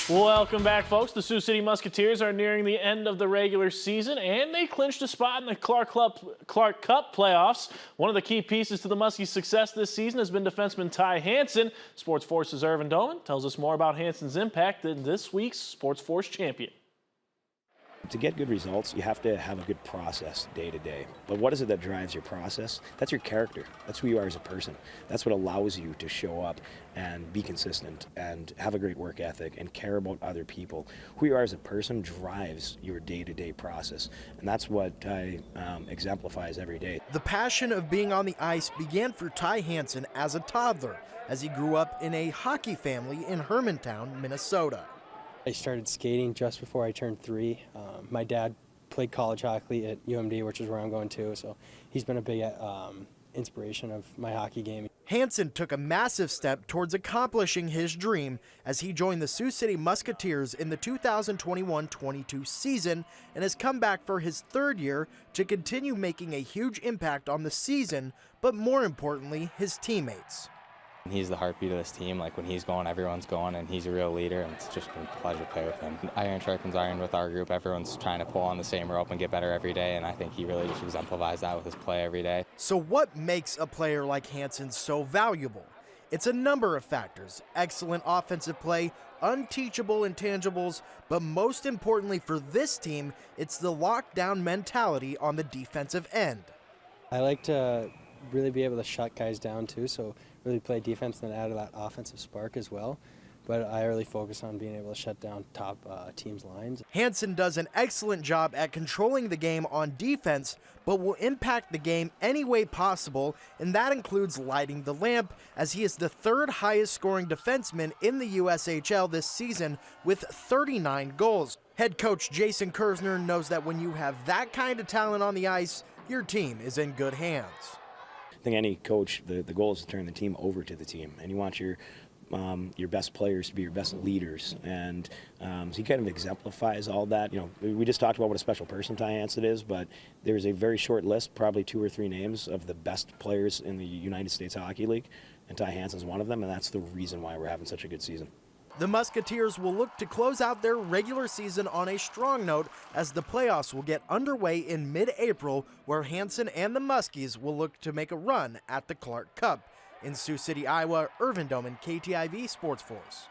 Welcome back, folks. The Sioux City Musketeers are nearing the end of the regular season, and they clinched a spot in the Clark Cup playoffs. One of the key pieces to the Muskies' success this season has been defenseman Ty Hanson. SportsFource's Irvin Doman tells us more about Hanson's impact in this week's SportsFource champion. To get good results, you have to have a good process day to day. But what is it that drives your process? That's your character. That's who you are as a person. That's what allows you to show up and be consistent and have a great work ethic and care about other people. Who you are as a person drives your day-to-day process. And that's what Ty exemplifies every day. The passion of being on the ice began for Ty Hanson as a toddler, as he grew up in a hockey family in Hermantown, Minnesota. I started skating just before I turned 3. My dad played college hockey at UMD, which is where I'm going to, so he's been a big inspiration of my hockey game. Hanson took a massive step towards accomplishing his dream as he joined the Sioux City Musketeers in the 2021-22 season and has come back for his 3rd year to continue making a huge impact on the season, but more importantly, his teammates. He's the heartbeat of this team. Like when he's going, everyone's going, and he's a real leader, and it's just been a pleasure to play with him. Iron sharpens iron with our group. Everyone's trying to pull on the same rope and get better every day, and I think he really just exemplifies that with his play every day. So what makes a player like Hanson so valuable? It's a number of factors: excellent offensive play, unteachable intangibles, but most importantly for this team, it's the lockdown mentality on the defensive end. I like to really be able to shut guys down too, so really play defense and add that offensive spark as well. But I really focus on being able to shut down top teams' lines. Hanson does an excellent job at controlling the game on defense, but will impact the game any way possible, and that includes lighting the lamp, as he is the 3rd highest scoring defenseman in the USHL this season with 39 goals. Head coach Jason Kersner knows that when you have that kind of talent on the ice, your team is in good hands. I think any coach, the goal is to turn the team over to the team, and you want your best players to be your best leaders, and so he kind of exemplifies all that. You know, we just talked about what a special person Ty Hanson is, but there's a very short list, probably 2 or 3 names of the best players in the United States Hockey League, and Ty Hanson's one of them, and that's the reason why we're having such a good season. The Musketeers will look to close out their regular season on a strong note as the playoffs will get underway in mid-April, where Hanson and the Muskies will look to make a run at the Clark Cup. In Sioux City, Iowa, Irvin Doman, KTIV SportsFource.